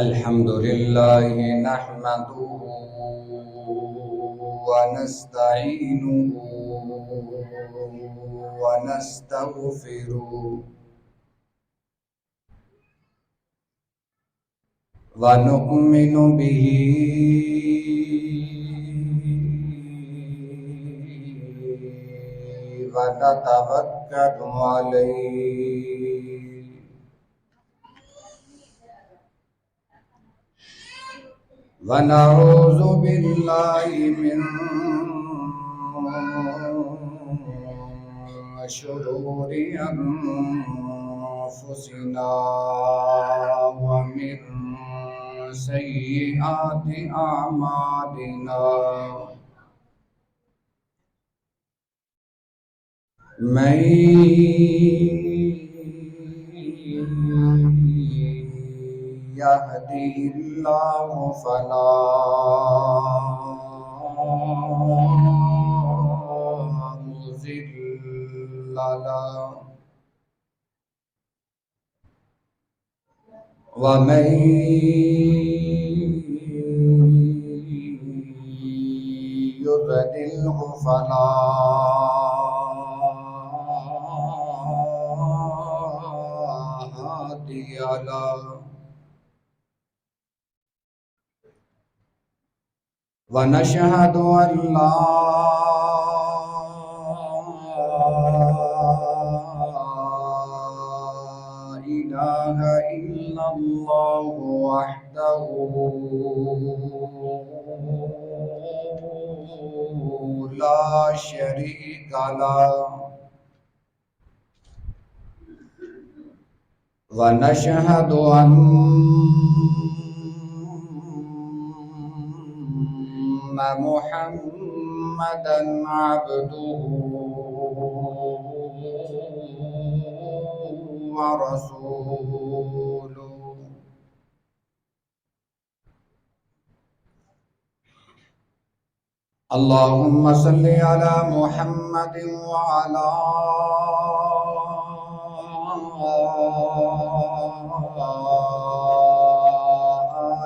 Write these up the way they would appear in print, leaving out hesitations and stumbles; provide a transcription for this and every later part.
الحمد لله نحمده ونستعينه ونستغفره ونؤمن به ونتوكل عليه ونعوذ بالله من شرور أنفسنا ومن سيئات أعمالنا من يهده الله فلا مضل له ومن يضلله فلا هادي له ونشهد أن لا إله إلا الله وحده لا شريك له ونشهد أن محمدًا عبده ورسوله اللهم صل على محمد وعلى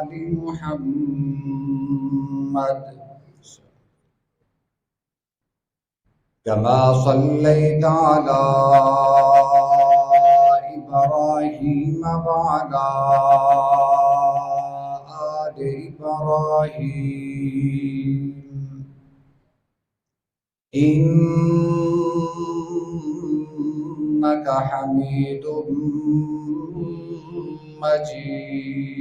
آل محمد كما صليت على إبراهيم وعلى آل إبراهيم إنك حميد مجيد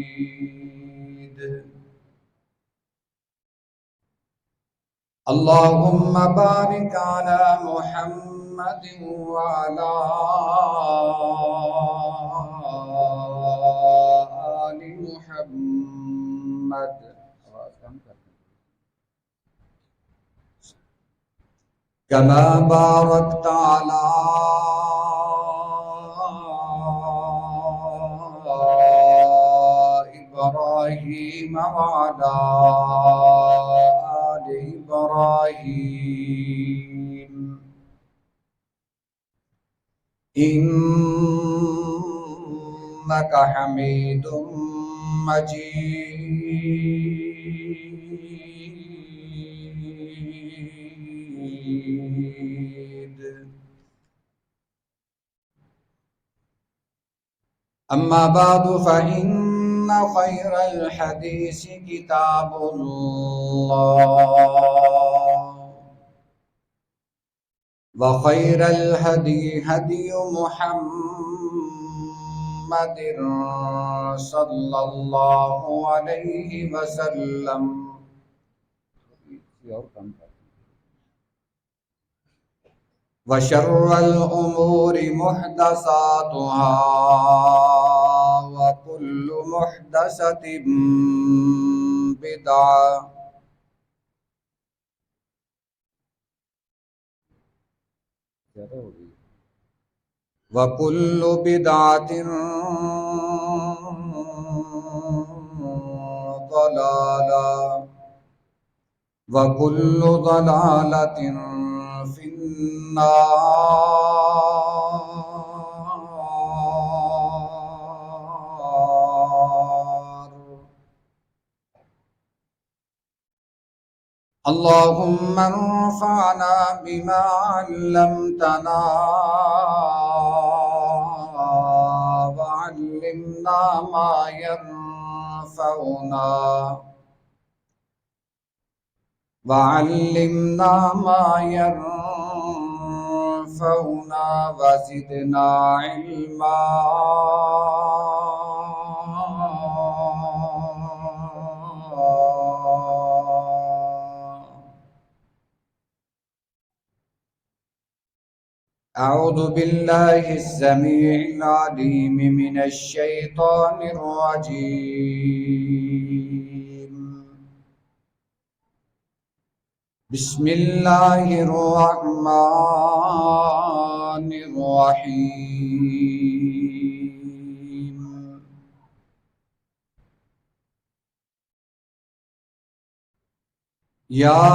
اللهم بارك على محمد وعلى آل محمد كما باركت على إبراهيم وعلى آل إبراهيم إنك حميد مجيد أما بعد فإن خير الحديث كتاب الله وخير الهدي هدي محمد صلى الله عليه وسلم وشر الأمور محدثاتها وكل محدثة بدعة وكل بدعة ضلالة وكل ضلالة في النار اللهم انفعنا بما علمتنا وعلمنا ما ينفعنا وزدنا علما. أعوذ بالله السميع العليم من الشيطان الرجيم. بسم الله الرحمن الرحيم. يا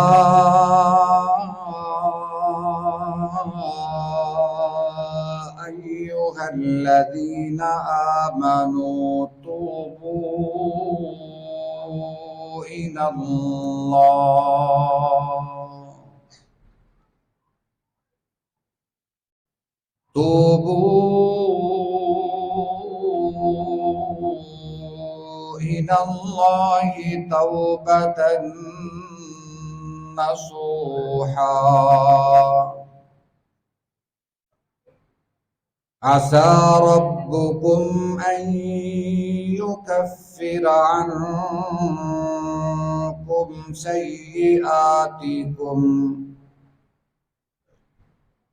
أيها الذين آمنوا توبوا إلى الله توبة نصوحا. عسى ربكم أن يكفر عنكم سيئاتكم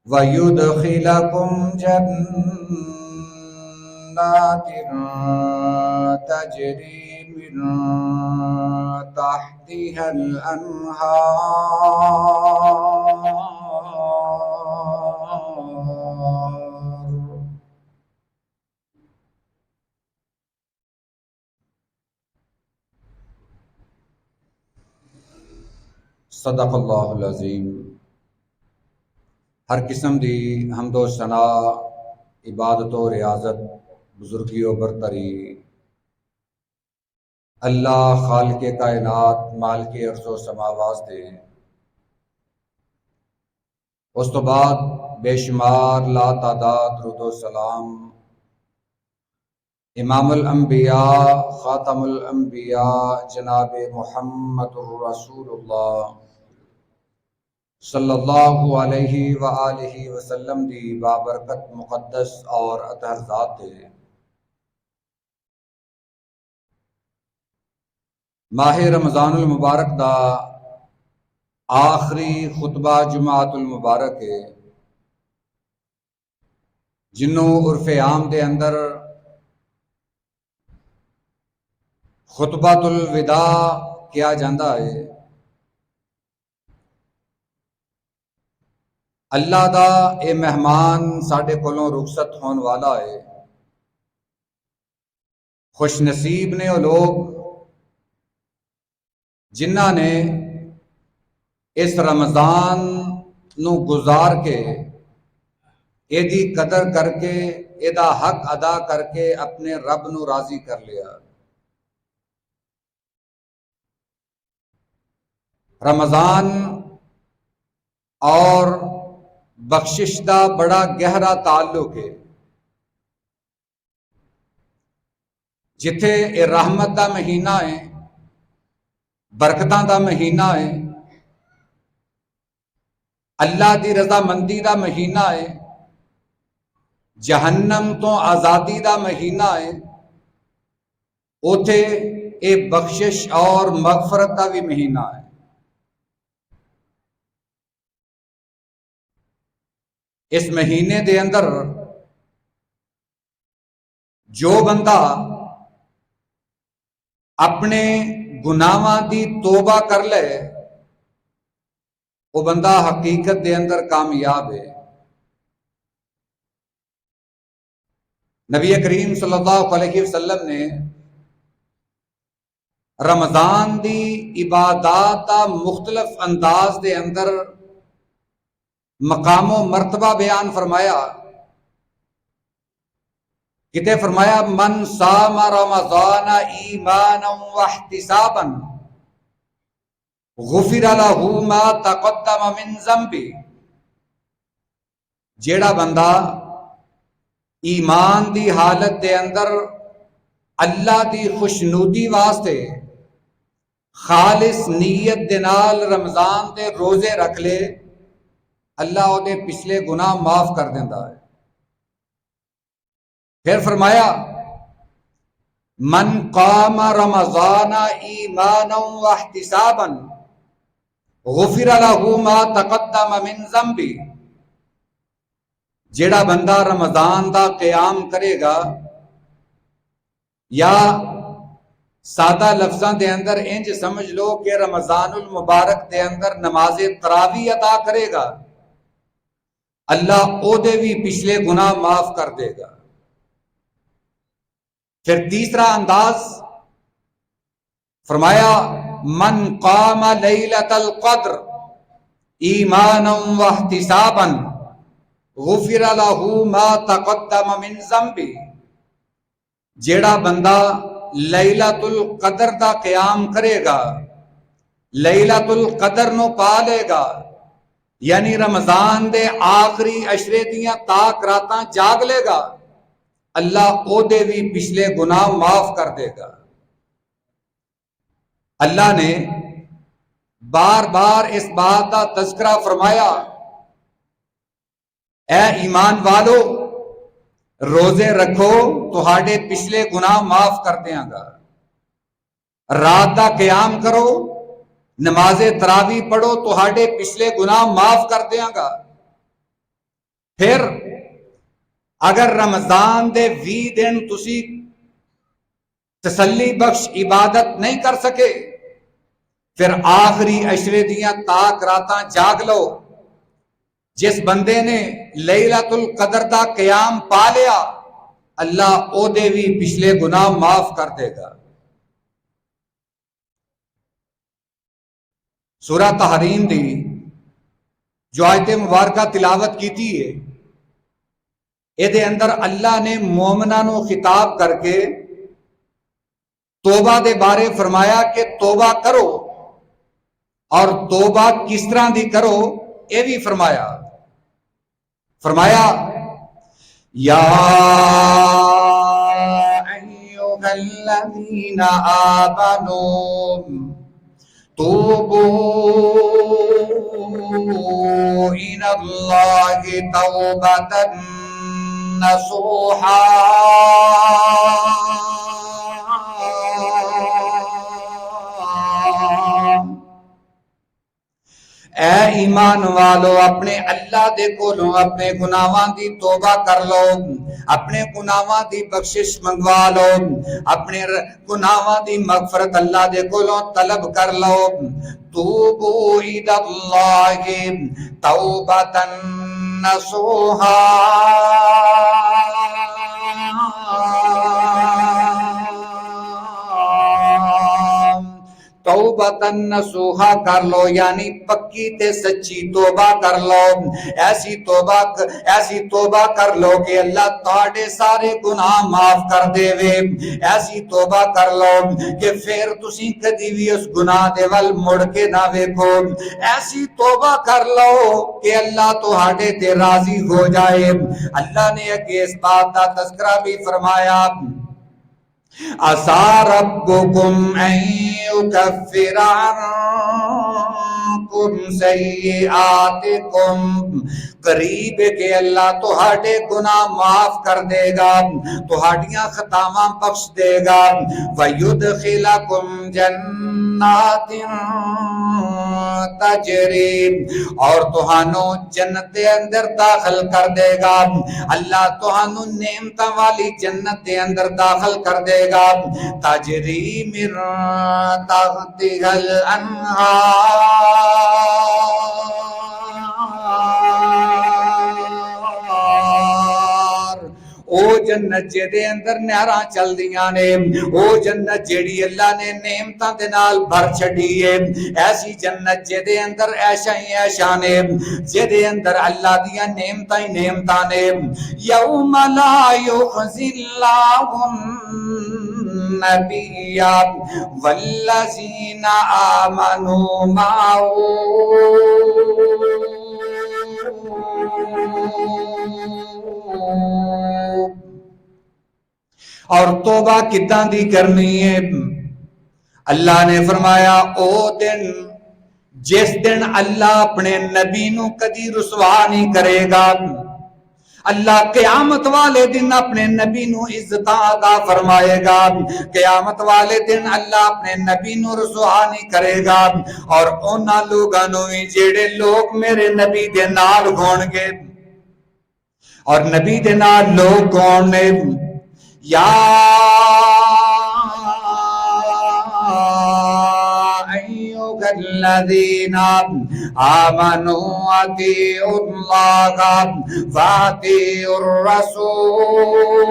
ويدخلكم جنات تجري من تحتها الأنهار. صدق اللہ العظیم. ہر قسم دی حمد و ثنا، عبادت و ریاضت، بزرگی و برتری اللہ خالق کائنات، مالک ارض و سماوات دے. اس تو بعد بے شمار لا تعداد درود و سلام امام الانبیاء خاتم الانبیاء جناب محمد الرسول اللہ صلی اللہ علیہ وآلہ وسلم دی بابرکت مقدس اور اطہر ذات دے. ماہ رمضان المبارک دا آخری خطبہ جمعۃ المبارک ہے، جنوں عرف عام دے اندر خطبۃ الوداع کیا جاندہ ہے. اللہ دا اے مہمان ساڈے کولوں رخصت ہون والا ہے. خوش نصیب نے وہ لوگ جنہاں نے اس رمضان نو گزار کے اے دی قدر کر کے اے دا حق ادا کر کے اپنے رب نو راضی کر لیا. رمضان اور بخشش دا بڑا گہرا تعلق ہے. جتھے اے رحمت دا مہینہ ہے، برکتاں دا مہینہ ہے، اللہ دی رضا مندی دا مہینہ ہے، جہنم تو آزادی دا مہینہ ہے، اوتھے اے بخشش اور مغفرت دا بھی مہینہ ہے. اس مہینے دے اندر جو بندہ اپنے گناہاں دی توبہ کر لے وہ بندہ حقیقت دے اندر کامیاب ہے. نبی کریم صلی اللہ علیہ وسلم نے رمضان دی عبادات دا مختلف انداز دے اندر مقام و مرتبہ بیان فرمایا. کتے فرمایا من صام رمضان ایمانا واحتسابا غفر لہ ما تقدم من ذنبی، جیڑا بندہ ایمان دی حالت دے اندر اللہ دی خوشنودی واسطے خالص نیت دے نال رمضان دے روزے رکھ لے، اللہ او دے پچھلے گناہ معاف کر دیندا ہے۔ پھر فرمایا من قام رمضان ایمانا واحتسابا غفر لہ ما تقدم من ذنبی، جیڑا بندہ رمضان دا قیام کرے گا، یا سادہ لفظاں دے اندر انج سمجھ لو کہ رمضان المبارک دے اندر نماز تراویح ادا کرے گا، اللہ او دے بھی پچھلے گناہ معاف کر دے گا۔ پھر تیسرا انداز فرمایا من قام لیلۃ القدر ایمانا واحتسابا غفر لہ ما تقدم من ذنبی، جیڑا بندہ لیلۃ القدر دا قیام کرے گا، لیلۃ القدر نو پا لے گا، یعنی رمضان دے آخری عشرے دیاں تاک راتاں جاگ لے گا، اللہ او دے بھی پچھلے گناہ معاف کر دے گا۔ اللہ نے بار بار اس بات کا تذکرہ فرمایا، اے ایمان والو روزے رکھو تہاڈے پچھلے گناہ معاف کر دیاں گا، رات دا قیام کرو، نماز تراویح پڑھو تہاڈے پچھلے گناہ معاف کر دیاں گا۔ پھر اگر رمضان دے 20 دن تسی تسلی بخش عبادت نہیں کر سکے، پھر آخری عشرے دیاں تاک راتاں جاگ لو۔ جس بندے نے لیلۃ القدر دا قیام پا لیا، اللہ او دے بھی پچھلے گناہ معاف کر دے گا۔ سورہ تحریم دی جو آیت مبارکہ تلاوت کیتی ہے، اے دے اندر اللہ نے مومناں نو خطاب کر کے توبہ دے بارے فرمایا کہ توبہ کرو، اور توبہ کس طرح دی کرو اے بھی فرمایا یا ایھا الذین آمنوا توبوا الی اللہ توبۃ نصوحا اے ایمان والو اپنے اللہ دے کولوں اپنے گناہاں دی توبہ کر لو، اپنے گناہاں دی بخشش منگوا لو، اپنے گناہاں دی مغفرت اللہ دے کولوں طلب کر لو۔ توبو الی اللہ توبۃ نصوحا، توبۃ نصوحا کر لو، یعنی پکی تے سچی توبہ کر لو، ایسی توبہ کر لو کہ اللہ تہاڈے سارے گناہ معاف کر دے وے، ایسی توبہ کر لو کہ پھر تسی کدی بھی اس گناہ دے ول مڑ کے نہ ویکھو، ایسی توبہ کر لو کہ اللہ تہاڈے تے راضی ہو جائے۔ اللہ نے اگے اس بات کا تذکرہ بھی فرمایا عَسَىٰ رَبُّكُمْ أَن يُكَفِّرَ عَنكُمْ سَيِّئَاتِكُمْ، قریب کہ اللہ تہاڈے گناہ معاف کر دے گا، تہاڈیاں خطاواں بخش دے گا، وَيُدْخِلَكُمْ جَنَّاتٍ تَجْرِي، اور تہانوں جنت دے اندر داخل کر دے گا، اللہ تہانوں نعمتاں والی جنت دے اندر داخل کر دے گا، تجری من تحتها الانہار، او جنت جدے اندر نہراں چل دیاں نے، او جنت جیڑی اللہ نے نعمتاں دے نال بھر چھڈی ہے، ایسی جنت جدے اندر ایشا ہی ایشا نے، جدے اندر اللہ دیاں نعمتاں ہی نعمتاں نے۔ یوم لا یخزی اللہ النبي والذين آمنوا معه اور توبہ کداں دی کرنی ہے؟ اللہ نے فرمایا او دن جس دن اللہ اپنے نبی نو کدی رسوا نہیں کرے گا، اللہ قیامت والے دن اپنے نبی نو عزت عطا فرمائے گا، قیامت والے دن اللہ اپنے نبی نو رسوا نہیں کرے گا، اور انہاں لوگاں نو وی جڑے لوگ میرے نبی دے نال ہون گے۔ اور نبی دے نال لوگ کون نے؟ یا ایھا الذین آمنوا اطیعوا اللہ واطیعوا الرسول،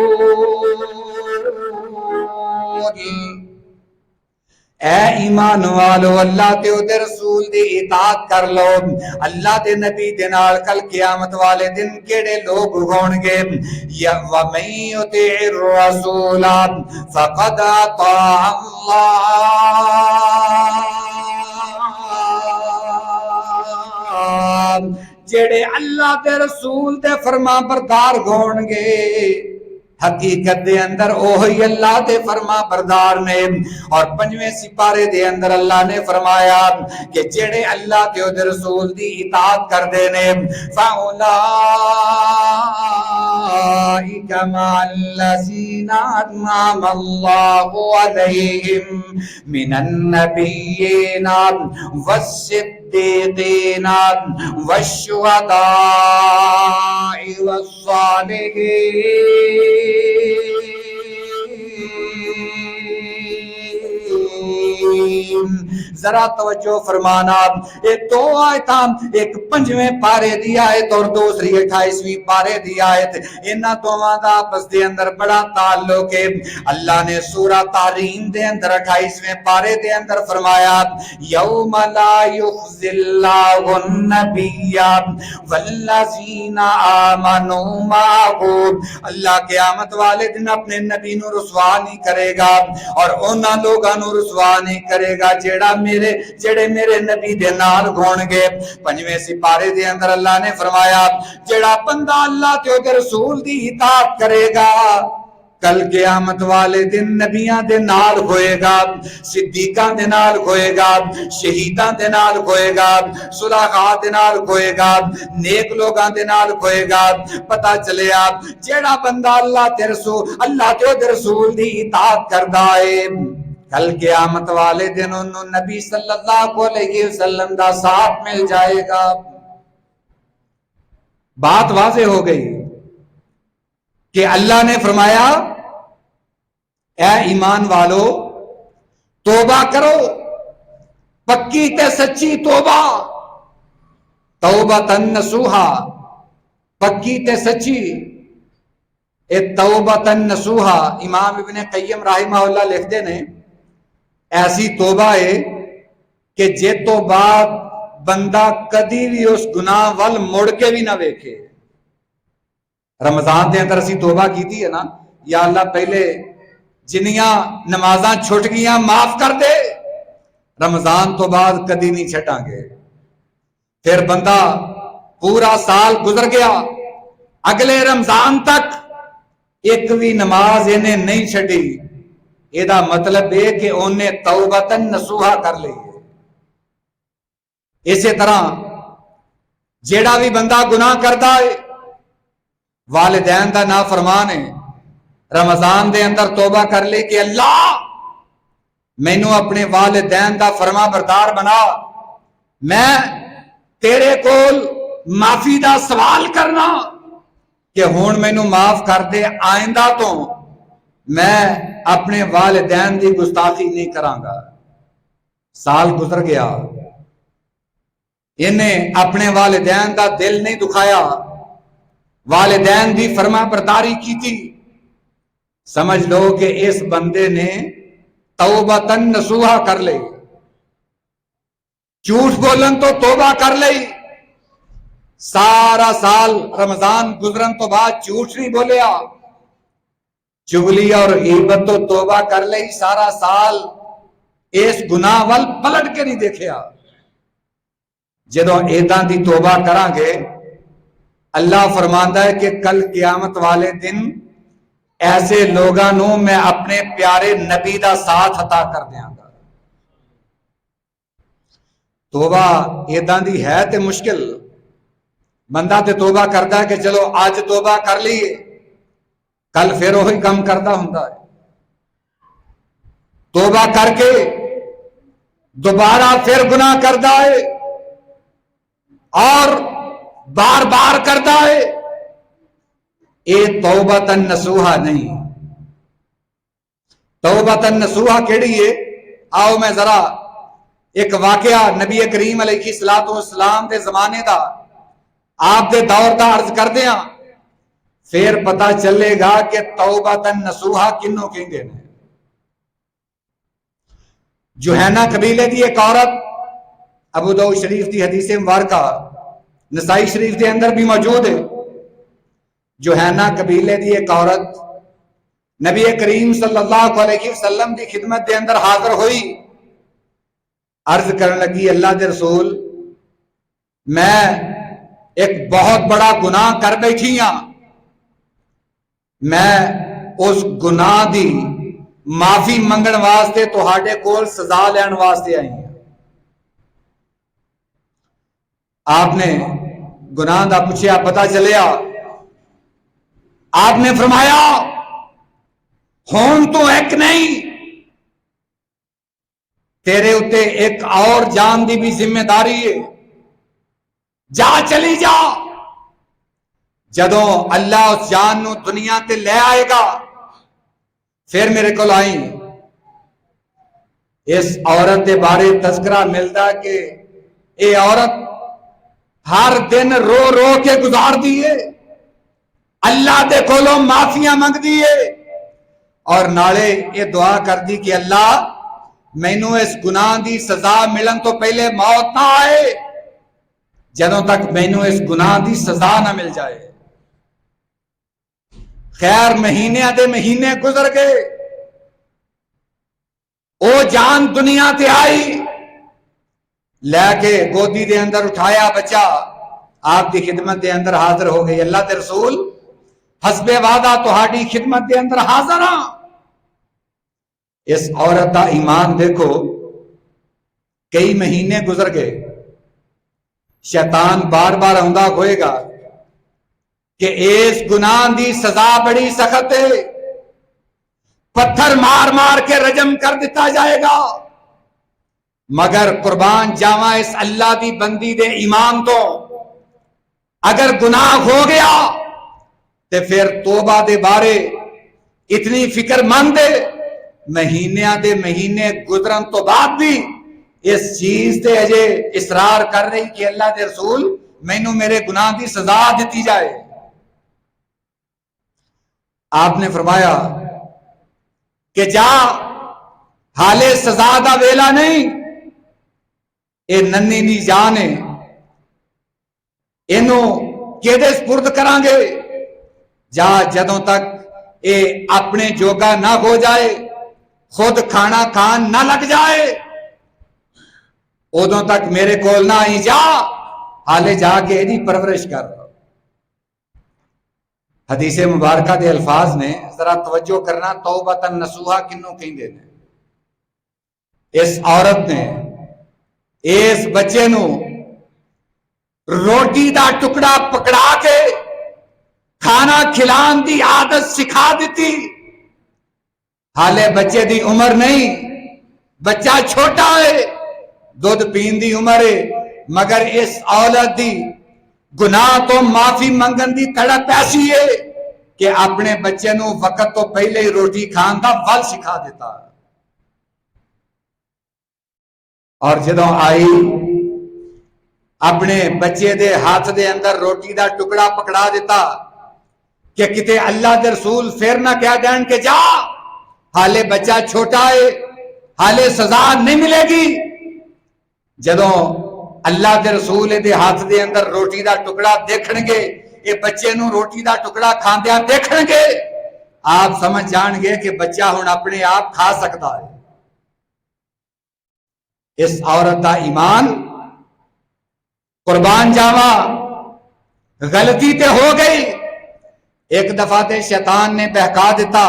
اے ایمان والو اللہ تے او دے رسول دی اطاعت کر لو۔ اللہ دے نبی دے نال کل قیامت والے دن کیڑے لوگ ہون گے؟ یا وَمَن یُطِعِ الرَّسُولَ فَقَدْ أَطَاعَ اللَّهَ، جڑے اللہ دے رسول دے فرما بردار ہون گے حقیقت دے اندر اوہی اللہ دے فرما بردار نے۔ اور 5ویں سپارے دے اندر اللہ نے فرمایا کہ جڑے اللہ تے او دے رسول دی اطاعت کر دے نے فَأُولَٰئِکَ مَعَ الَّذِینَ أَنْعَمَ اللَّهُ عَلَیْہِم مِنَ النَّبِیِّینَ وَالصِّدِّیقِینَ وَالشُّہَدَاءِ وَالصَّالِحِینَ۔ ذرا توجہ فرمانا، ایک دو آیتاں، ایک 5ویں پارے دی آیت اور دوسری 28ویں پارے دی آیت، انہاں دوواں دا آپس دے اندر بڑا تعلق ہے۔ اللہ نے سورہ تحریم دے اندر 28ویں پارے دے اندر فرمایا یوم لا یخزی اللہ النبی والذین آمنوا معہ، اللہ قیامت والے دن اپنے نبی نو رسوا نہیں کرے گا اور انہاں لوگاں نو رسوا نہیں کرے گا جڑے میرے نبی دے نال ہون گے۔ 5ویں سپارے دے اندر اللہ نے فرمایا جڑا بندہ اللہ تے او دے رسول دی اطاعت کرے گا کل قیامت والے دن نبیاں دے نال ہوئے گا، صدیقاں دے نال ہوئے گا، شہیداں دے نال ہوئے گا، صلحاء دے نال ہوئے گا، نیک لوگاں دے نال ہوئے گا۔ پتہ چلیا جیڑا بندہ اللہ تے رسول دی اطاعت کردا ہے کل قیامت والے دن انہوں نبی صلی اللہ علیہ وسلم دا ساتھ مل جائے گا۔ بات واضح ہو گئی کہ اللہ نے فرمایا اے ایمان والو توبہ کرو، پکی تے سچی توبہ، توبۃ نصوحا، پکی تے سچی اے توبۃ نصوحا۔ امام ابن قیم رحمہ اللہ لکھتے نے ایسی توبہ ہے کہ جے تو بعد بندہ کدی بھی اس گناہ ول مڑ کے بھی نہ ویکھے۔ رمضان دے اندر اسی توبہ کیتی ہے نا، یا اللہ پہلے جنیاں نمازاں چھٹ گیاں معاف کر دے، رمضان تو بعد کدی نہیں چھٹاں گے۔ پھر بندہ پورا سال گزر گیا، اگلے رمضان تک ایک بھی نماز انہیں نہیں چھٹی، ایدہ مطلب ہے کہ انہیں توبتاً نصوحا کر لی ہے۔ اسی طرح جیڑا بھی بندہ گناہ کرتا ہے والدین دا نافرمان ہے، رمضان دے اندر توبہ کر لے کہ اللہ مینوں اپنے والدین دا فرما بردار بنا، میں تیرے کول معافی دا سوال کرنا کہ ہون مینوں معاف کر دے، آئندہ تو میں اپنے والدین دی گستاخی نہیں کراں گا۔ سال گزر گیا، انہیں اپنے والدین دا دل نہیں دکھایا، والدین دی فرما برداری کی تھی، سمجھ لو کہ اس بندے نے توبۃ نصوحا کر لی، جھوٹ بولن تو توبہ کر لی، سارا سال رمضان گزرن تو بعد جھوٹ نہیں بولیا، چگلی اور غیبت تو توبہ کر لئی سارا سال اس گناہ ول پلٹ کے نہیں دیکھیا. جدوں ایداں دی توبہ کران گے اللہ فرماندا ہے کہ کل قیامت والے دن ایسے لوگاں نوں میں اپنے پیارے نبی دا ساتھ عطا کر دیاں گا. توبہ ایداں دی ہے تے مشکل. بندہ تے توبہ کردا ہے کہ چلو آج توبہ کر لیے کل پھر وہی کم کردا ہوندا ہے. توبہ کر کے دوبارہ پھر گناہ کردا ہے اور بار بار کردا ہے. اے توبۃ نصوحہ نہیں. توبۃ نصوحہ کیڑی ہے؟ آؤ میں ذرا ایک واقعہ نبی کریم علیہ الصلوۃ والسلام دے زمانے دا آپ دے دور دا عرض کر دیاں پھر پتہ چلے گا کہ توبۃ نصوحہ کنوں کہندے نے. جوہینہ قبیلے دی ایک عورت، ابو داؤد شریف دی حدیث مبارکہ نسائی شریف دے اندر بھی موجود ہے. جوہینہ قبیلے دی ایک عورت نبی کریم صلی اللہ علیہ وسلم دی خدمت دے اندر حاضر ہوئی. عرض کرنے لگی اللہ دے رسول میں ایک بہت بڑا گناہ کر بیٹھی ہاں، میں اس گناہ دی معافی منگن واسطے تہاڈے کول سزا لین واسطے آئی ہوں. آپ نے گناہ دا پوچھیا، پتہ چلیا. آپ نے فرمایا ہون تو ایک نہیں، تیرے اتے ایک اور جان دی بھی ذمہ داری ہے. جا چلی جا. جدوں اللہ اس جان نو دنیا تے لے آئے گا پھر میرے کو آئی. اس عورت دے بارے تذکرہ ملتا کہ اے عورت ہر دن رو رو کے گزار دیے، اللہ دے کولوں معافیاں منگ دیے اور نالے یہ دعا کر دی کہ اللہ مینوں اس گناہ دی سزا ملن تو پہلے موت نہ آئے جدوں تک مینوں اس گناہ دی سزا نہ مل جائے. خیر مہینے دے مہینے گزر گئے، او جان دنیا تے آئی، لے کے گودی دے اندر اٹھایا بچہ آپ دی خدمت دے اندر حاضر ہو گئی. اللہ دے رسول حسب وعدہ تہاڈی خدمت دے اندر حاضر ہاں. اس عورت دا ایمان دیکھو، کئی مہینے گزر گئے، شیطان بار بار آندا ہوئے گا کہ اس گناہ دی سزا بڑی سخت ہے، پتھر مار مار کے رجم کر دیتا جائے گا. مگر قربان جاواں اس اللہ دی بندی دے ایمان تو اگر گناہ ہو گیا تے پھر توبہ دے بارے اتنی فکر مند ہے، مہینے دے مہینے گزرن تو بعد بھی اس چیز تے اجے اصرار کر رہی کہ اللہ دے رسول مینوں میرے گناہ دی سزا دیتی جائے. آپ نے فرمایا کہ جا، حالے سزا دا ویلا نہیں، اے ننی دی جان ہے، اینو کیدے سپرد کران گے. جا جدوں تک اے اپنے جوگا نہ ہو جائے، خود کھانا کھان نہ لگ جائے، ادوں تک میرے کول نہ آئی. جا حالے جا کے ایدی پرورش کر. حدیث مبارکہ دے الفاظ نے ذرا توجہ کرنا، توبۃ نصوحہ کنوں کہندے نے. اس عورت نے اس بچے نو روٹی دا ٹکڑا پکڑا کے کھانا کھلان دی عادت سکھا دیتی. حالے بچے دی عمر نہیں، بچہ چھوٹا ہے، دودھ پین دی عمر ہے، مگر اس اولاد دی گناہ تو معافی منگن دی تڑپ ایسی ہے کہ اپنے بچے نو وقت تو پہلے ہی روٹی کھان دا ول سکھا دیتا. اور جدوں آئی اپنے بچے دے ہاتھ دے اندر روٹی دا ٹکڑا پکڑا دیتا کہ کتے اللہ دے رسول پھر نہ کہہ دین کہ جا حالے بچہ چھوٹا ہے، حالے سزا نہیں ملے گی. جدوں اللہ دے رسول دے ہاتھ دے اندر روٹی دا ٹکڑا دیکھن گے، اے بچے نو روٹی دا ٹکڑا کھاندیاں دیکھن گے، آپ سمجھ جان گے کہ بچہ ہن اپنے آپ کھا سکتا ہے۔ اس عورت دا ایمان قربان جاوا، غلطی تے ہو گئی، ایک دفعہ تے شیطان نے بہکا دیتا،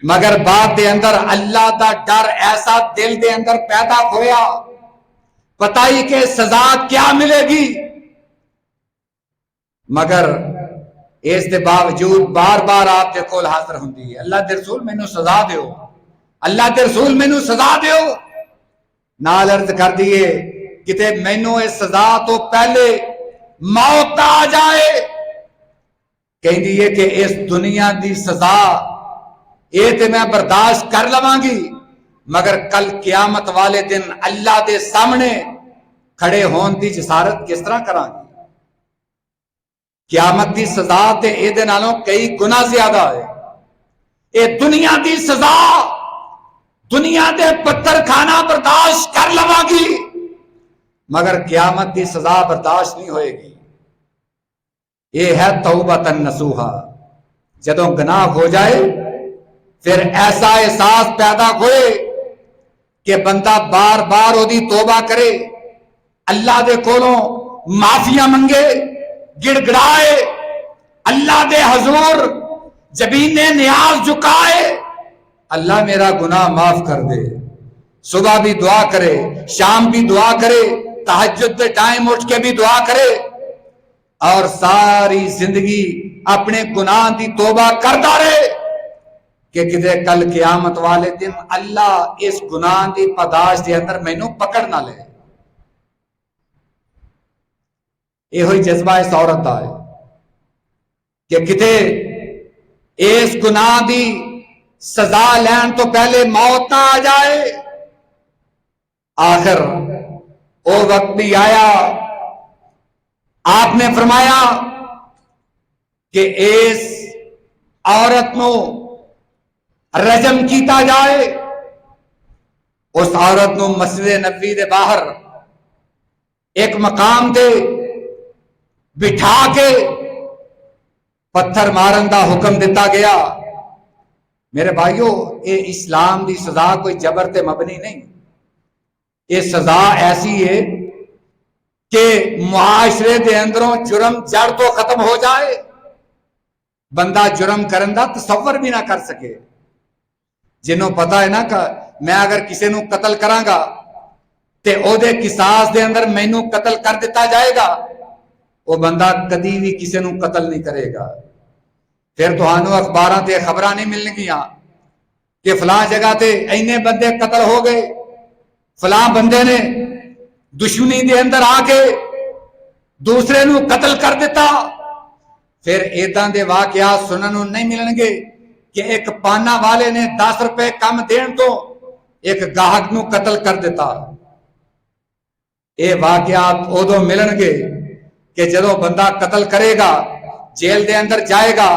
مگر بعد دے اندر اللہ دا ڈر ایسا دل دے اندر پیدا ہویا، پتہ ہی کہ سزا کیا ملے گی، مگر اس دے باوجود بار بار آپ دے کول حاضر ہوندی ہے، اللہ دے رسول مینوں سزا دیو، اللہ دے رسول مینوں سزا دیو، نال عرض کر دیے کتے مینوں اس سزا تو پہلے موت آ جائے، کہیں دیئے کہ اس دنیا دی سزا یہ تے میں برداشت کر لواں گی، مگر کل قیامت والے دن اللہ دے سامنے کھڑے ہون دی جسارت کس طرح کراں گی؟ قیامت دی سزا تے اے دے نالوں کئی گنا زیادہ ہے۔ اے دنیا دی سزا دنیا دے پتھر کھانا برداشت کر لواں گی، مگر قیامت دی سزا برداشت نہیں ہوئے گی۔ یہ ہے توبۃ نصوحا، جدوں گناہ ہو جائے پھر ایسا احساس پیدا ہوئے کہ بندہ بار بار وہ دی توبہ کرے، اللہ دے کولوں معافیاں منگے، گڑ گڑائے، اللہ دے حضور جبین نیاز جھکائے، اللہ میرا گناہ معاف کر دے، صبح بھی دعا کرے، شام بھی دعا کرے، تہجد دے ٹائم اٹھ کے بھی دعا کرے، اور ساری زندگی اپنے گناہ دی توبہ کرتا رہے کہ کدے کل قیامت والے دن اللہ اس گناہ دی پاداش دے اندر مینوں پکڑ نہ لے۔ یہ ہوئی جذبہ اس عورت دا ہے کہ کتے اس گناہ دی سزا لین تو پہلے موت نہ آ جائے۔ آخر وہ وقت بھی آیا، آپ نے فرمایا کہ اس عورت نو رجم کیتا جائے۔ اس عورت نو مسجد نبوی دے باہر ایک مقام تے بٹھا کے پتھر مارن دا حکم دیتا گیا۔ میرے بھائیو، یہ اسلام دی سزا کوئی جبر تے مبنی نہیں، یہ سزا ایسی ہے کہ معاشرے دے اندروں جرم جڑ تو ختم ہو جائے، بندہ جرم کرن دا تصور بھی نہ کر سکے۔ جنہوں پتا ہے نا کہ میں اگر کسی نو قتل کراں گا تے او دے قصاص دے اندر مینوں قتل کر دیتا جائے گا، وہ بندہ کدی بھی کسی نو قتل نہیں کرے گا۔ پھر تہانوں اخباراں تے خبراں نہیں ملن گیاں کہ فلاں جگہ تے اینے بندے قتل ہو گئے، فلاں بندے نے دشمنی دے اندر آ کے دوسرے نو قتل کر دیتا۔ پھر ایداں دے واقعات سنن نو نہیں ملن گے کہ ایک پانا والے نے 10 روپے کم دین تو ایک گاہک نو قتل کر دیتا۔ اے واقعات ادو ملن گے کہ جدو بندہ قتل کرے گا، جیل دے اندر جائے گا،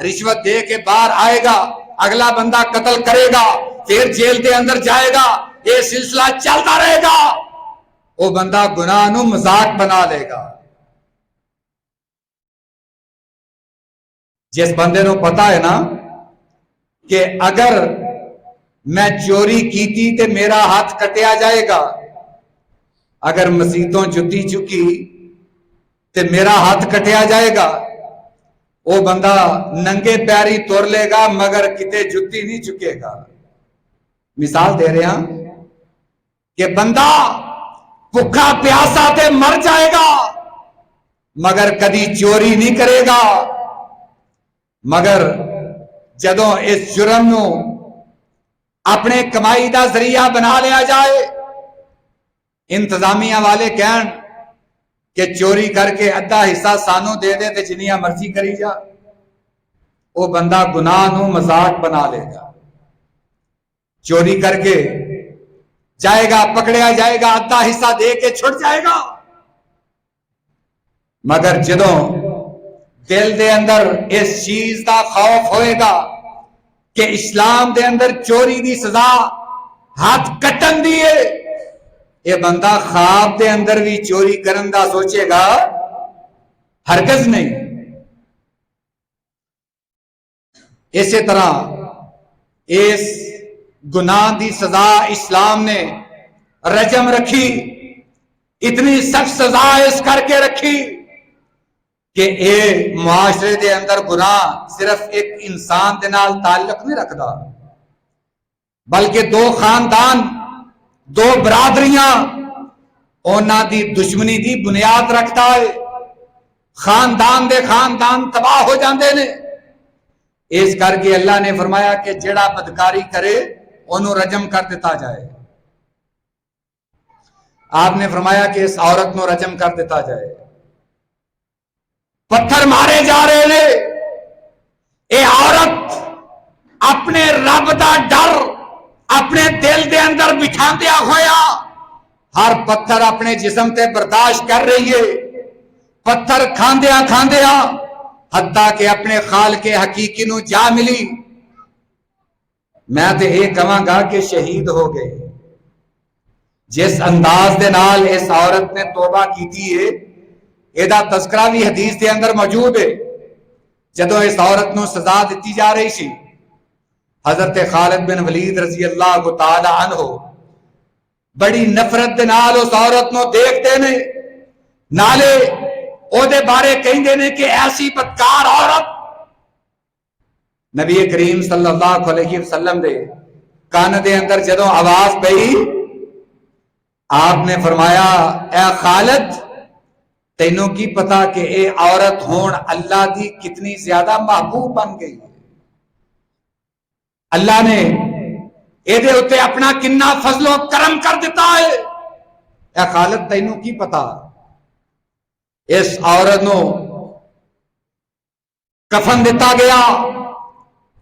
رشوت دے کے باہر آئے گا، اگلا بندہ قتل کرے گا، پھر جیل دے اندر جائے گا، یہ سلسلہ چلتا رہے گا، وہ بندہ گناہ نو مذاق بنا لے گا۔ جس بندے نو پتا ہے نا کہ اگر میں چوری کیتی تے میرا ہاتھ کٹیا جائے گا، اگر مسیتوں جتی چکی تے میرا ہاتھ کٹیا جائے گا، وہ بندہ ننگے پیاری تور لے گا مگر کتے جتی نہیں چکے گا۔ مثال دے رہے ہیں کہ بندہ بھوکا پیاسا تے مر جائے گا مگر کدی چوری نہیں کرے گا، مگر جدوں اس جرم نو اپنے کمائی دا ذریعہ بنا لیا جائے، انتظامیہ والے کہن کہ چوری کر کے ادھا حصہ سانو دے دے تے جنیاں مرضی کری جا، وہ بندہ گناہ نو مذاق بنا لے گا، چوری کر کے جائے گا، پکڑیا جائے گا، ادھا حصہ دے کے چھٹ جائے گا، مگر جدوں دل دے اندر اس چیز دا خوف ہوئے گا کہ اسلام دے اندر چوری دی سزا ہاتھ کٹن دیئے، یہ بندہ خواب دے اندر بھی چوری کرن دا سوچے گا ہرگز نہیں۔ اسی طرح اس گناہ دی سزا اسلام نے رجم رکھی، اتنی سخت سزا اس کر کے رکھی کہ اے معاشرے دے اندر گناہ صرف ایک انسان دے نال تعلق نہیں رکھدا، بلکہ دو خاندان، دو برادریاں اونا دی دشمنی دی بنیاد رکھتا ہے، خاندان دے خاندان تباہ ہو جاندے نے۔ اس کر کے اللہ نے فرمایا کہ جڑا بدکاری کرے انہوں رجم کر دیتا جائے۔ آپ نے فرمایا کہ اس عورت نو رجم کر دیتا جائے۔ پتھر مارے جا رہے نے، اے عورت اپنے رب دا ڈر اپنے دل دے اندر بٹھا دیا ہویا ہر پتھر اپنے جسم تے برداشت کر رہی ہے، پتھر کھاندیا کھاندیا حتیٰ کہ اپنے خالق حقیقی نو جا ملی۔ میں تے یہ کہاں گا کہ شہید ہو گئے۔ جس انداز دے نال اس عورت نے توبہ کیتی ہے، ایدہ تذکرہ بھی حدیث دے اندر موجود ہے۔ جدو اس عورت نو سزا دیتی جا رہی سی، حضرت خالد بن ولید رضی اللہ تعالی عنہ بڑی نفرت دے نال اس عورت نو دیکھتے نے، نالے او دے بارے کہیں دے نے کہ ایسی بدکار عورت۔ نبی کریم صلی اللہ علیہ وسلم دے کان دے اندر جدو آواز پئی، آپ نے فرمایا اے خالد تینوں کی پتا کہ اے عورت ہون اللہ دی کتنی زیادہ محبوب بن گئی، اللہ نے اے دے اتے اپنا کنہ فضل و کرم کر دیتا ہے۔ اے خالد تینوں کی پتا۔ اس عورت نو کفن دیتا گیا،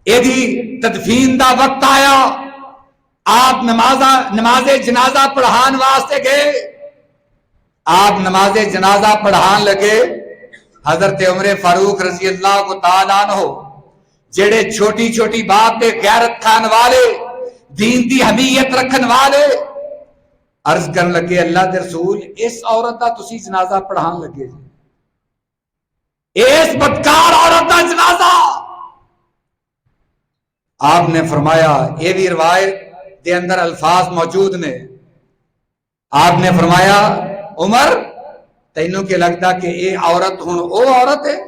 اے دی تدفین دا وقت آیا، آپ نماز جنازہ پڑھان واسطے گئے۔ آپ نماز جنازہ پڑھان لگے، حضرت عمر فاروق رضی اللہ تعالیٰ عنہ جڑے چھوٹی چھوٹی بات پہ غیرت کھان والے، دین دی حمیت رکھن والے، عرض کرن لگے اللہ دے رسول اس عورت دا تسی جنازہ پڑھان لگے جی، اس بدکار عورت دا جنازہ۔ آپ نے فرمایا، یہ بھی روایت دے اندر الفاظ موجود نے، آپ نے فرمایا عمر تینوں کے لگتا کہ اے عورت ہوں او عورت ہے؟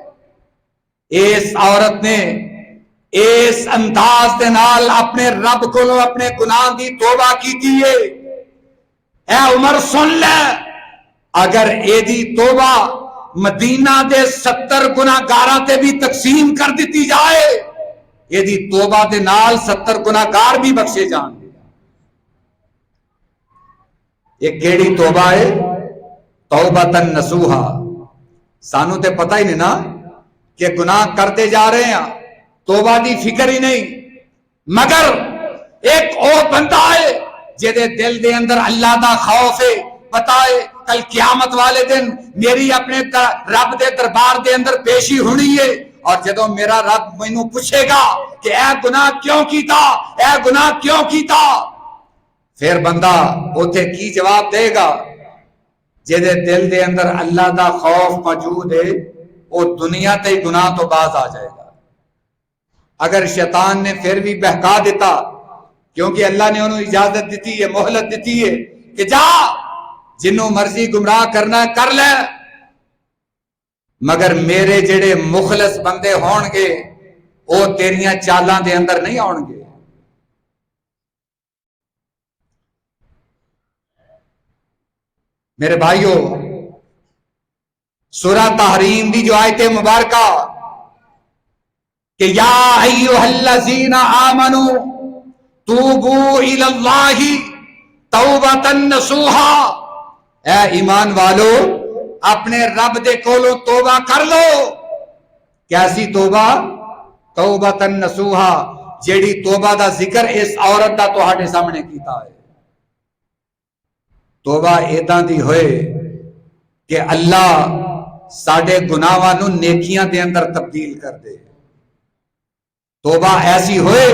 اس عورت نے اس انداز دے نال اپنے رب کو اپنے گناہ دی توبہ کی تھی ہے۔ اے عمر سن لے، اگر اے دی توبہ مدینہ دے 70 گناہگاراں تے بھی تقسیم کر دیتی جائے، اے دی توبہ دے نال 70 گناہگار بھی بخشے جان۔ یہ کیڑی توبہ ہے؟ توبۃ نصوحا۔ سانو تے پتہ ہی نہیں نا کہ گناہ کرتے جا رہے ہیں، توبہ دی فکر ہی نہیں، مگر ایک او بندہ ہے جدے دل دے اندر اللہ دا خوف ہے، پتہ ہے کل قیامت والے دن میری اپنے رب دے دربار دے اندر پیشی ہونی ہے، اور جدو میرا رب مینوں پوچھے گا کہ اے گناہ کیوں کیتا، اے گناہ کیوں کیتا، پھر بندہ اوتھے کی جواب دے گا؟ جدے دل دے اندر اللہ دا خوف موجود ہے، وہ دنیا تے گناہ تو باز آ جائے گا۔ اگر شیطان نے پھر بھی بہکا دیتا، کیونکہ اللہ نے انہوں اجازت دیتی ہے، مہلت دیتی ہے کہ جا جنوں مرضی گمراہ کرنا کر لے، مگر میرے جڑے مخلص بندے ہون گے وہ تیریاں چالاں دے اندر نہیں آن گے۔ میرے بھائیو، سورہ تحریم دی جو آیت مبارکہ کہ یا ایھا الذین آمنوا توبوا الی اللہ توبۃ نصوحا، اے ایمان والو اپنے رب دے کولوں توبہ کر لو۔ کیسی توبہ؟ توبۃ نصوحا، جیڑی توبہ دا ذکر اس عورت دا تہاڈے سامنے کیتا ہے۔ توبہ ایداں دی ہوئے کہ اللہ ساڈے گناہاں نوں نیکیاں دے اندر تبدیل کر دے۔ توبہ ایسی ہوئے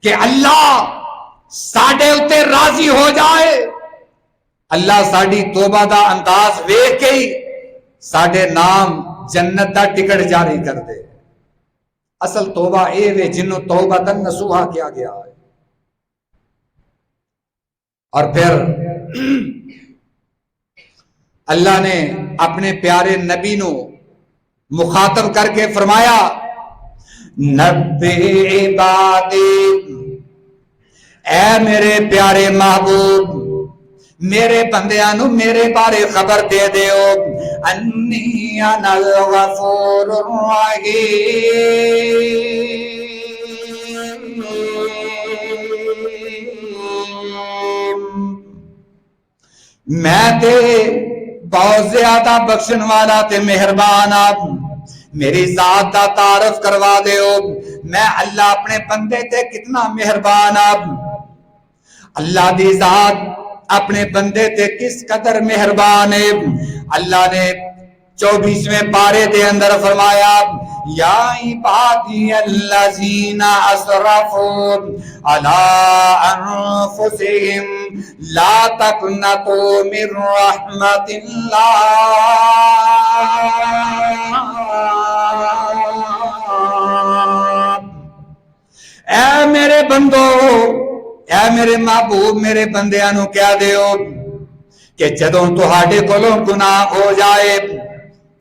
کہ اللہ ساڈے اتے راضی ہو جائے، اللہ ساڈی توبہ دا انداز ویکھ کے ہی ساڈے نام جنت دا ٹکٹ جاری کر دے۔ اصل توبہ اے وے جنوں توبۃ نصوحا کیا گیا ہے۔ اور پھر اللہ نے اپنے پیارے نبی نو مخاطب کر کے فرمایا نبی عبادی، اے میرے پیارے محبوب میرے بندیاں نو میرے بارے خبر دے دیو انی انا الغفور الرحیم، میں تے بہت زیادہ بخشن والا تے مہربان آپ، میری ذات دا تعارف کروا دیو، میں اللہ اپنے بندے تے کتنا مہربان آپ، اللہ دی ذات اپنے بندے تے کس قدر مہربان ہے۔ اللہ نے 24ویں پارے دے اندر فرمایا یا عبادی الذین اسرفوا علی انفسہم لا تقنطوا من رحمت اللہ، اے میرے بندو، اے میرے محبوب میرے بندیاں نو کہہ دیو کہ جدوں تہاڈے کولوں گناہ ہو جائے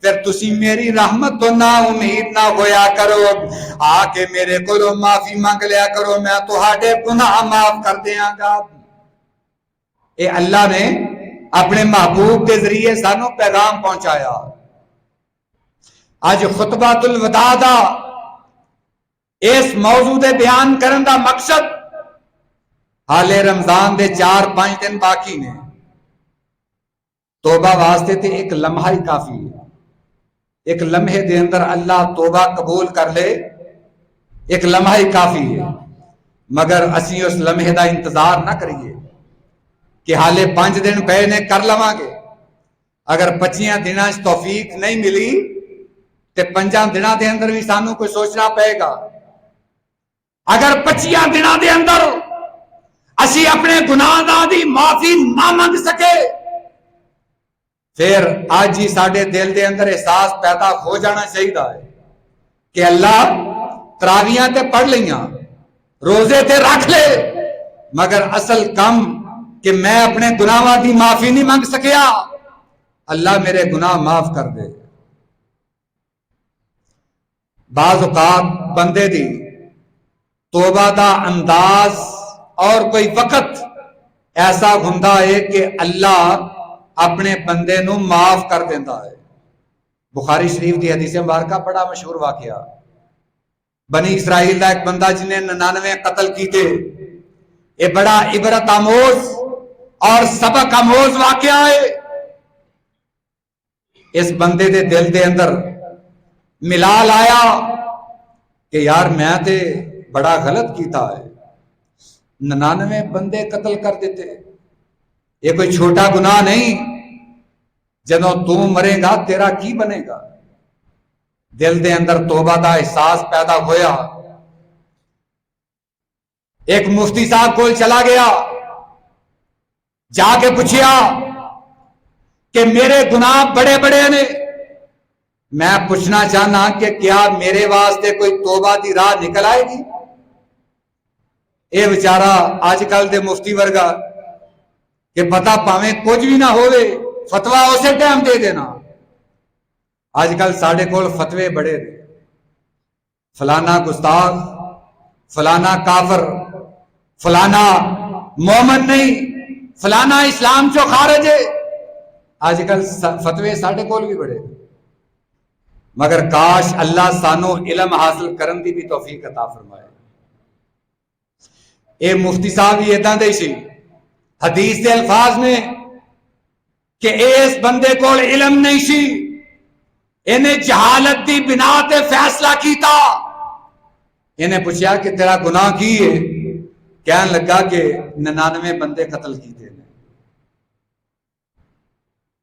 پھر تسی میری رحمت تو نا امید نہ ہویا کرو، آ کے میرے کولوں معافی مانگ لیا کرو، میں تہاڈے گناہ معاف کر دیاں گا۔ اے اللہ نے اپنے محبوب کے ذریعے سانو پیغام پہنچایا۔ آج خطبۃ الوداع دا اس موضوع دے بیان کرن دا مقصد حالے رمضان دے 4-5 دن باقی نے، توبہ واسطے تے ایک لمحہ ہی کافی ہے، ایک لمحے دے اندر اللہ توبہ قبول کر لے، ایک لمحہ ہی کافی ہے، مگر اسی اس لمحے دا انتظار نہ کریے کہ حالے 5 دن پے نے کر لواں گے، اگر 25 دناں توفیق نہیں ملی تے 5 دناں دے اندر بھی سانو کوئی سوچنا پائے گا۔ اگر 25 دناں دے اندر اسی اپنے گناہ دا دی معافی نہ مانگ سکے پھر آج ہی ساڈے دل دے اندر احساس پیدا ہو جانا چاہیے کہ اللہ تراویاں تے پڑھ لیاں، روزے تے رکھ لے، مگر اصل کم کہ میں اپنے گناہاں دی معافی نہیں مانگ سکیا، اللہ میرے گناہ معاف کر دے۔ بعض اوقات بندے دی توبہ دا انداز اور کوئی وقت ایسا ہوندا ہے کہ اللہ اپنے بندے نو معاف کر دینا ہے۔ بخاری شریف دی حدیث مبارکہ بڑا مشہور واقعہ، بنی اسرائیل دا ایک بندہ جن نے 99 قتل کیتے، یہ بڑا عبرت آموز اور سبق آموز واقعہ ہے۔ اس بندے دے دل دے اندر ملال آیا کہ یار میں تے بڑا غلط کیتا ہے، 99 بندے قتل کر دیتے، یہ کوئی چھوٹا گناہ نہیں، جدوں تو مرے گا تیرا کی بنے گا۔ دل دے اندر توبہ دا احساس پیدا ہویا، ایک مفتی صاحب کول چلا گیا، جا کے پوچھیا کہ میرے گناہ بڑے بڑے نے، میں پوچھنا چاہنا کہ کیا میرے واسطے کوئی توبہ دی راہ نکل آئے گی؟ اے بیچارہ آج کل دے مفتی ورگا کہ پتہ پاویں کچھ بھی نہ ہوئے فتویٰ اسے ٹائم دے دینا۔ آج کل ساڑھے کول فتوے بڑے دے، فلانا گستاخ، فلانا کافر، فلانا مومن نہیں، فلانا اسلام چو خارج ہے، آج کل فتوے ساڑھے کول بھی بڑے دے، مگر کاش اللہ سانو علم حاصل کرن دی بھی توفیق عطا فرمائے۔ اے مفتی صاحب یہ اتنا دے سی حدیث دے الفاظ نے کہ اس بندے کو علم نہیں سی، انہیں جہالت دی بنا تے فیصلہ کیتا، انہیں پوچھا کہ تیرا گناہ کی ہے، کہنے لگا کہ 99 بندے قتل کیتے ہیں۔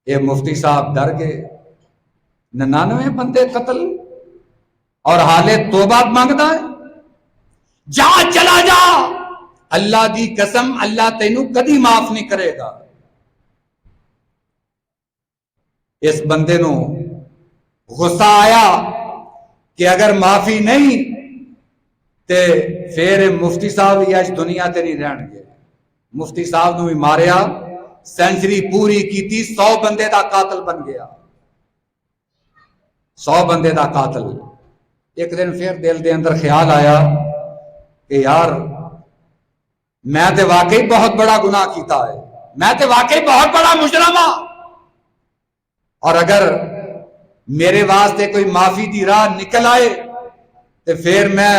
یہ مفتی صاحب ڈر گئے، 99 بندے قتل اور حالے توبہ مانگتا ہے، جا چلا جا، اللہ دی قسم اللہ تینو کدی معاف نہیں کرے گا۔ اس بندے نو غصہ آیا کہ اگر معافی نہیں تے پھر مفتی صاحب بھی اج دنیا تے نہیں رہن گے. مفتی صاحب نو بھی ماریا, سینچری پوری کیتی, 100 بندے دا قاتل بن گیا, 100 بندے دا قاتل. ایک دن پھر دل دے اندر خیال آیا کہ یار میں تے واقعی بہت بڑا گناہ کیتا ہے, میں تے واقعی بہت بڑا مجرم ہاں, اور اگر میرے واسطے کوئی معافی دی راہ نکل آئے تو پھر میں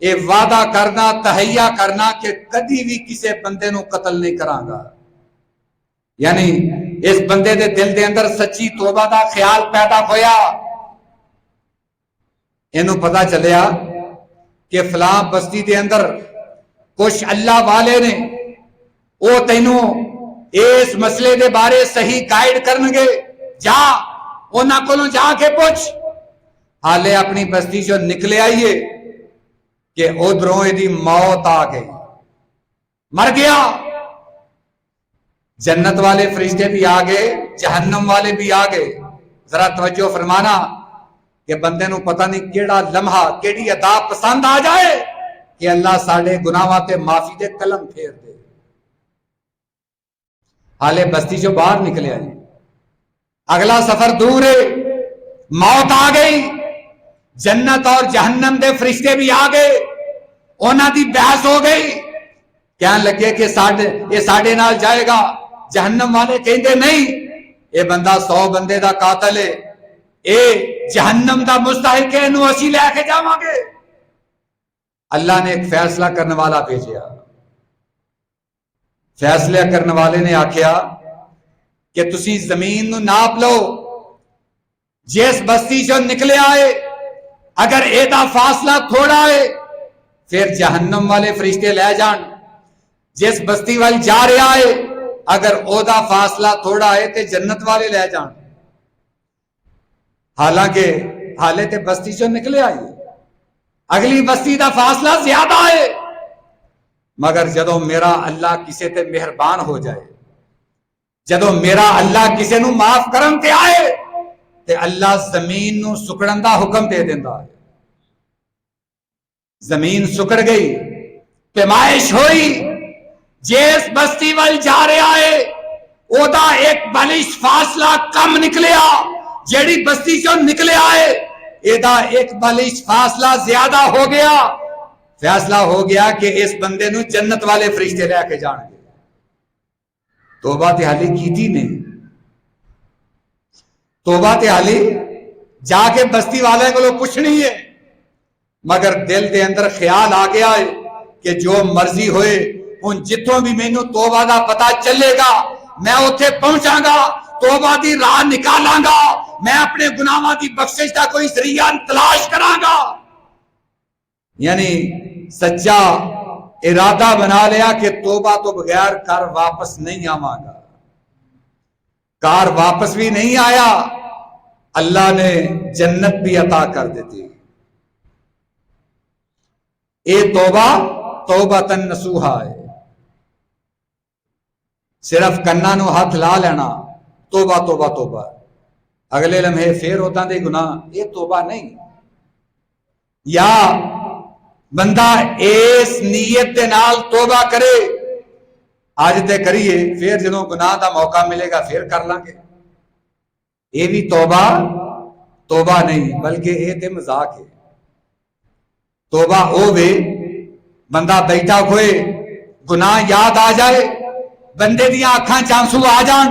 یہ وعدہ کرنا, تہیا کرنا کہ کدی بھی کسی بندے نو قتل نہیں کراں گا. یعنی اس بندے دے دل دے اندر سچی توبہ دا خیال پیدا ہویا. اینو پتا چلیا کہ فلاں بستی دے اندر کچھ اللہ والے نے او تینوں اس مسئلے دے بارے صحیح گائیڈ کرنگے, جا انہاں کولوں جا کے پوچھ. حالے اپنی بستی جو نکلے آئیے کہ ادھروں دی موت آ گئی, مر گیا. جنت والے فرشتے بھی آ گئے, جہنم والے بھی آ گئے. ذرا توجہ فرمانا کہ بندے نو پتہ نہیں کیڑا لمحہ کیڑی ادا پسند آ جائے کہ اللہ ساڑے گناہاں تے معافی دے قلم پھیر دے. حالے بستی جو باہر نکلے آئی, اگلا سفر دور ہے, موت آ گئی. جنت اور جہنم دے فرشتے بھی آ گئے, انہاں دی بحث ہو گئی. کہنے لگے کہ یہ ساڑے نال جائے گا. جہنم والے کہندے نہیں, اے بندہ 100 بندے دا قاتل ہے, اے جہنم دا مستحق ہے, انہوں اسی لے کے جاواں گے. اللہ نے ایک فیصلہ کرنے والا بھیجیا. فیصلہ کرنے والے نے آکھیا کہ تسی زمین نو ناپ لو, جس بستی جو نکلے آئے اگر ایدہ فاصلہ تھوڑا ہے پھر جہنم والے فرشتے لے جان. جس بستی وال جا رہا ہے اگر اودا فاصلہ تھوڑا ہے تے جنت والے لے جان. حالانکہ حالے تے بستی جو نکلے آئی, اگلی بستی دا فاصلہ زیادہ ہے, مگر جدو میرا اللہ کسے تے مہربان ہو جائے, جدو میرا اللہ کسے نو معاف کرن تے آئے تے اللہ زمین نو سکڑن دا حکم دے دیندا ہے. زمین سکڑ گئی, پیمائش ہوئی. جس بستی وال جا رہا ہے او دا ایک بلش فاصلہ کم نکلیا, جیڑی بستی جو نکلے آئے اے دا ایک بلش فاصلہ زیادہ ہو گیا. فیصلہ ہو گیا کہ اس بندے نو جنت والے فرشتے لے کے جان گے. توبہ تے حالی کیتی نہیں, توبہ تے حالی جا کے بستی والے کو پوچھنی ہے, مگر دل دے اندر خیال آ گیا ہے کہ جو مرضی ہوئے ان جتوں بھی میں نو توبہ دا پتا چلے گا میں اتھے پہنچاں گا, توبہ دی راہ نکالاں گا, میں اپنے گناہاں دی بخشش دا کوئی ذریعہ تلاش کراں گا. یعنی سچا ارادہ بنا لیا کہ توبہ تو بغیر کر واپس نہیں آواں گا. کار واپس بھی نہیں آیا, اللہ نے جنت بھی عطا کر دیتی. اے توبہ توبۃ نصوحا ہے. صرف کنا نو ہاتھ لا لینا توبہ توبہ توبہ, اگلے لمحے پھر ہوتا دے گناہ, یہ توبہ نہیں. یا بندہ اس نیت دے نال توبہ کرے, آج تے کریے پھر جنوں گناہ دا موقع ملے گا پھر کر لیں گے, یہ بھی توبہ نہیں بلکہ یہ تے مذاق ہے. توبہ او وے بندہ بیٹھا ہوئے, گناہ یاد آ جائے, بندے دیاں اکھاں چانسو آ جان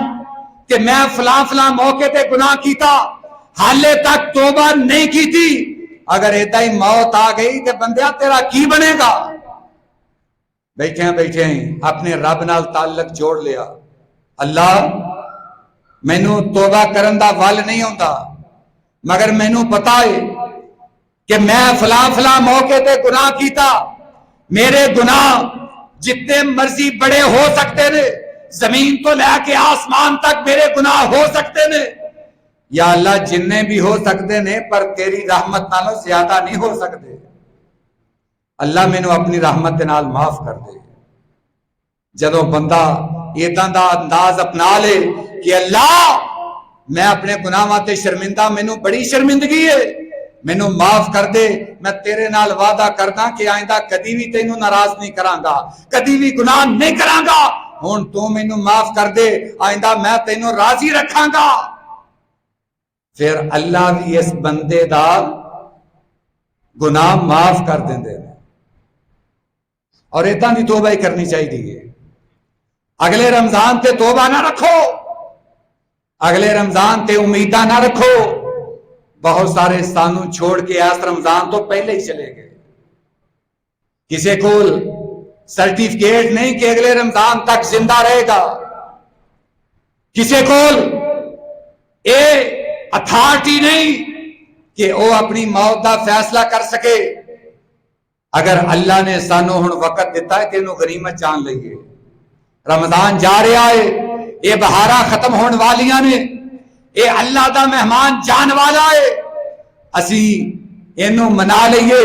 کہ میں فلاں موقع تے گناہ کیتا, حالے تک توبہ نہیں کیتی. اگر ایدہ ہی موت آ گئی تے بندیا تیرا کی بنے گا؟ بیٹھے اپنے رب نال تعلق جوڑ لیا. اللہ مینوں توبہ کرن دا ول نہیں ہوندا, مگر مینوں پتا ہے کہ میں فلاں موقع تے گناہ کیتا. میرے گناہ جتنے مرضی بڑے ہو سکتے نے, زمین تو لے کے آسمان تک میرے گناہ ہو سکتے نے. یا اللہ جننے بھی ہو سکتے نے پر تیری رحمت نالوں زیادہ نہیں ہو سکتے. اللہ مینوں اپنی رحمت نال معاف کر دے. جدوں بندہ ایداں دا انداز اپنا لے کہ اللہ میں اپنے گناہاں تے شرمندہ, مینوں بڑی شرمندگی ہے, مینوں معاف کر دے، میں تیرے نال وعدہ کردا کہ آئندہ کدی بھی تینوں ناراض نہیں کراں گا، کدی بھی گناہ نہیں کراں گا، ہن تو مینوں معاف کر دے، آئندہ میں تینوں راضی رکھاں گا۔ پھر اللہ بھی اس بندے دا گناہ معاف کر دیندے نے، اور اتنا دی توبہ ہی کرنی چاہیے۔ اگلے رمضان تے توبہ نہ رکھو، اگلے رمضان تے امیدہ نہ رکھو، بہت سارے سانو چھوڑ کے اس رمضان تو پہلے ہی چلے گئے، کسی کو سرٹیفکیٹ نہیں کہ اگلے رمضان تک زندہ رہے گا، کسی کو اے اتھارٹی نہیں کہ وہ اپنی موت دا فیصلہ کر سکے۔ اگر اللہ نے سانو ہن وقت دیتا ہے کہ انہوں غنیمت جان لئیے، رمضان جا رہا ہے، یہ بہارا ختم ہون والیاں نے، اے اللہ دا مہمان جان والا ہے، اسی اینو منا لئیے،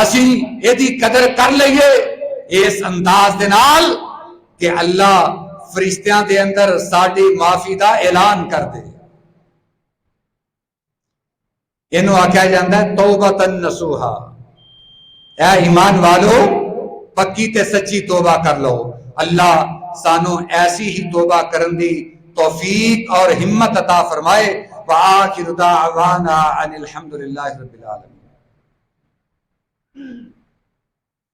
اسی ایدی قدر کر لئیے اس انداز دے نال کہ اللہ فرشتیاں دے اندر ساڈی معافی دا اعلان کر دے۔ اینو آکھیا جاندا ہے توبۃ نصوحا، اے ایمان والو پکی تے سچی توبہ کر لو۔ اللہ سانو ایسی ہی توبہ کرن دی توفیق اور ہمت عطا فرمائے۔ وآخر دعوانا ان الحمد للہ رب العالمین۔